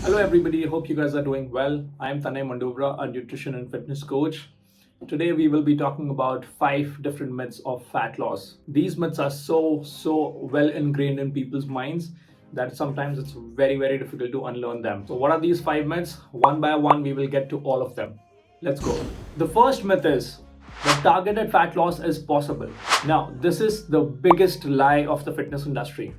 Hello everybody, hope you guys are doing well. I'm Tanay, a nutrition and fitness coach. Today we will be talking about 5 different myths of fat loss. These myths are so well ingrained in people's minds that sometimes it's very difficult to unlearn them. So what are these 5 myths? One by one we will get to all of them. Let's go. The first myth is that targeted fat loss is possible. Now, this is the biggest lie of the fitness industry.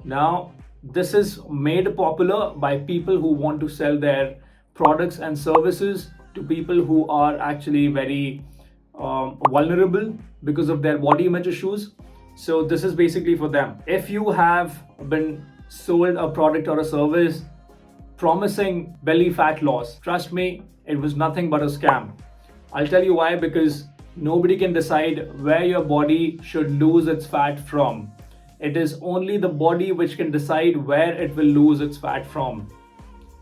Now, this is made popular by people who want to sell their products and services to people who are actually very vulnerable because of their body image issues. So, this is basically for them. If you have been sold a product or a service promising belly fat loss, trust me, it was nothing but a scam. I'll tell you why, because nobody can decide where your body should lose its fat from. It is only the body which can decide where it will lose its fat from.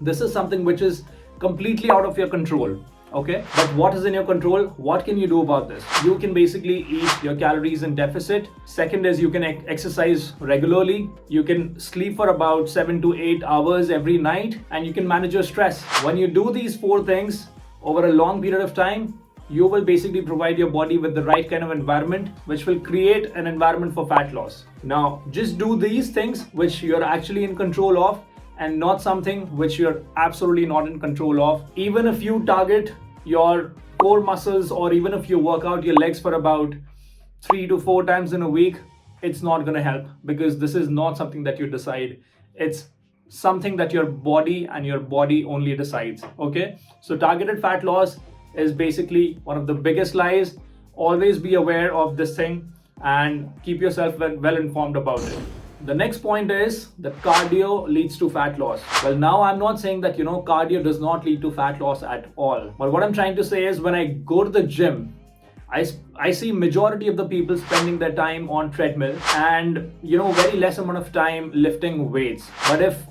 This is something which is completely out of your control. Okay, but what is in your control? What can you do about this? You can basically eat your calories in deficit. Second is you can exercise regularly. You can sleep for about 7 to 8 hours every night, and you can manage your stress. When you do these 4 things over a long period of time, you will basically provide your body with the right kind of environment which will create an environment for fat loss. Now, just do these things which you're actually in control of and not something which you're absolutely not in control of. Even if you target your core muscles, or even if you work out your legs for about 3 to 4 times in a week, it's not going to help, because this is not something that you decide. It's something that your body and your body only decides. Okay, so targeted fat loss is basically one of the biggest lies. Always be aware of this thing and keep yourself well informed about it. The next point is that cardio leads to fat loss. Well, now I'm not saying that cardio does not lead to fat loss at all. But what I'm trying to say is, when I go to the gym, I see majority of the people spending their time on treadmill and very less amount of time lifting weights. But if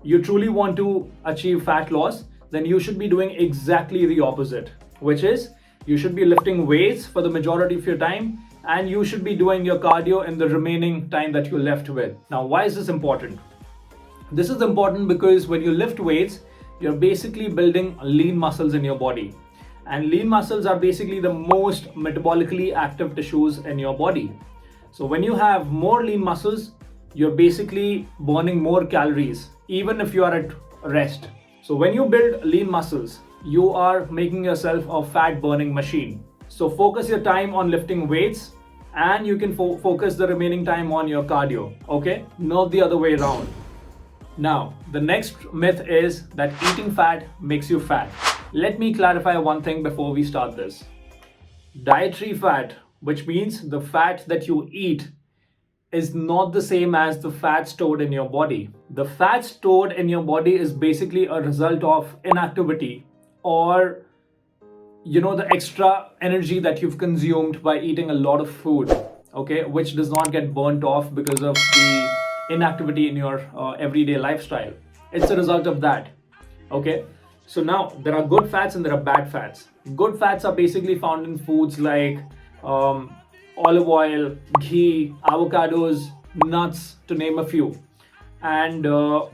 you truly want to achieve fat loss, then you should be doing exactly the opposite, which is you should be lifting weights for the majority of your time, and you should be doing your cardio in the remaining time that you're left with. Now, why is this important? This is important because when you lift weights, you're basically building lean muscles in your body. And lean muscles are basically the most metabolically active tissues in your body. So when you have more lean muscles, you're basically burning more calories, even if you are at rest. So when you build lean muscles, you are making yourself a fat burning machine. So focus your time on lifting weights, and you can focus the remaining time on your cardio. Okay, not the other way around. Now, the next myth is that eating fat makes you fat. Let me clarify one thing before we start this. Dietary fat, which means the fat that you eat, is not the same as the fat stored in your body. The fat stored in your body is basically a result of inactivity, or the extra energy that you've consumed by eating a lot of food, okay, which does not get burnt off because of the inactivity in your everyday lifestyle. It's a result of that. Okay, so now there are good fats and there are bad fats. Good fats are basically found in foods like olive oil, ghee, avocados, nuts, to name a few. And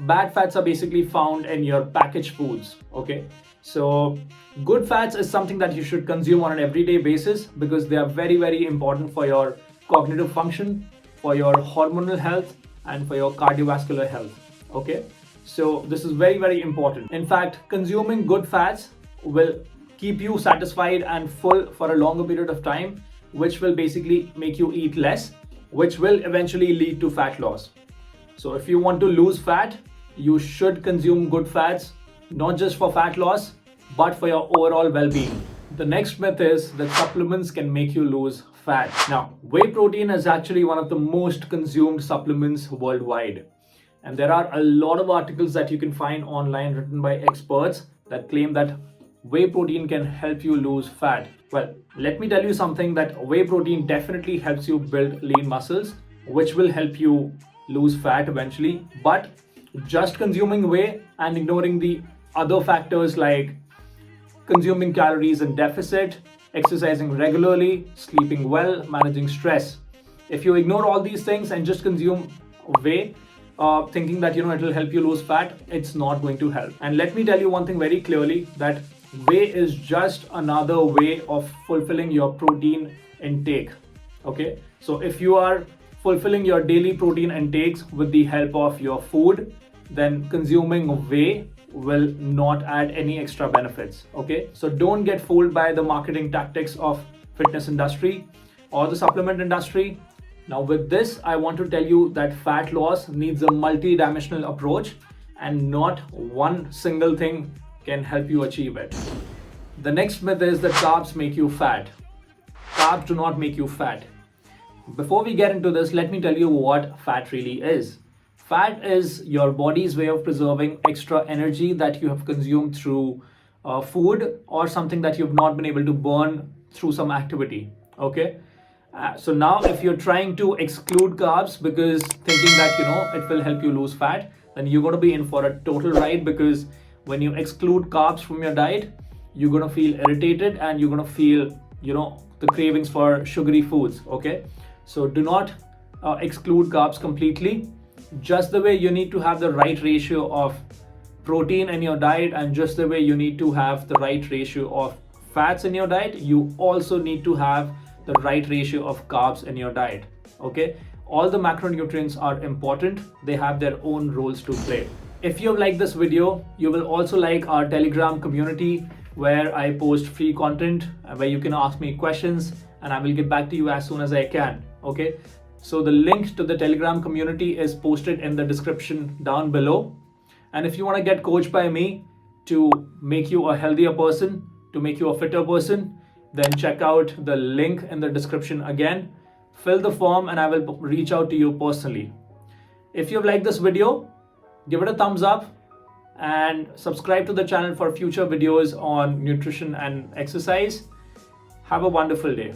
bad fats are basically found in your packaged foods. Okay, so good fats is something that you should consume on an everyday basis, because they are very important for your cognitive function, for your hormonal health, and for your cardiovascular health. Okay, so this is very important. In fact, consuming good fats will keep you satisfied and full for a longer period of time, which will basically make you eat less, which will eventually lead to fat loss. So if you want to lose fat, you should consume good fats, not just for fat loss, but for your overall well-being. The next myth is that supplements can make you lose fat. Now, whey protein is actually one of the most consumed supplements worldwide. And there are a lot of articles that you can find online written by experts that claim that whey protein can help you lose fat. Well, let me tell you something, that whey protein definitely helps you build lean muscles, which will help you lose fat eventually. But just consuming whey and ignoring the other factors like consuming calories in deficit, exercising regularly, sleeping well, managing stress. If you ignore all these things and just consume whey, thinking that it will help you lose fat, it's not going to help. And let me tell you one thing very clearly, that whey is just another way of fulfilling your protein intake. Okay, so if you are fulfilling your daily protein intakes with the help of your food, then consuming whey will not add any extra benefits. Okay, so don't get fooled by the marketing tactics of fitness industry or the supplement industry. Now with this, I want to tell you that fat loss needs a multi-dimensional approach, and not one single thing can help you achieve it. The next myth is that carbs make you fat. Carbs do not make you fat. Before we get into this, let me tell you what fat really is. Fat is your body's way of preserving extra energy that you have consumed through food or something that you've not been able to burn through some activity. Okay. So now if you're trying to exclude carbs because thinking that it will help you lose fat, then you're going to be in for a total ride, because when you exclude carbs from your diet, you're going to feel irritated and you're going to feel the cravings for sugary foods. Okay, so do not exclude carbs completely. Just the way you need to have the right ratio of protein in your diet, and just the way you need to have the right ratio of fats in your diet, you also need to have the right ratio of carbs in your diet. Okay, all the macronutrients are important, they have their own roles to play. If you have liked this video, you will also like our Telegram community, where I post free content, where you can ask me questions and I will get back to you as soon as I can. Okay, so the link to the Telegram community is posted in the description down below. And if you want to get coached by me to make you a healthier person, to make you a fitter person, then check out the link in the description again. Fill the form and I will reach out to you personally. If you've liked this video, give it a thumbs up and subscribe to the channel for future videos on nutrition and exercise. Have a wonderful day.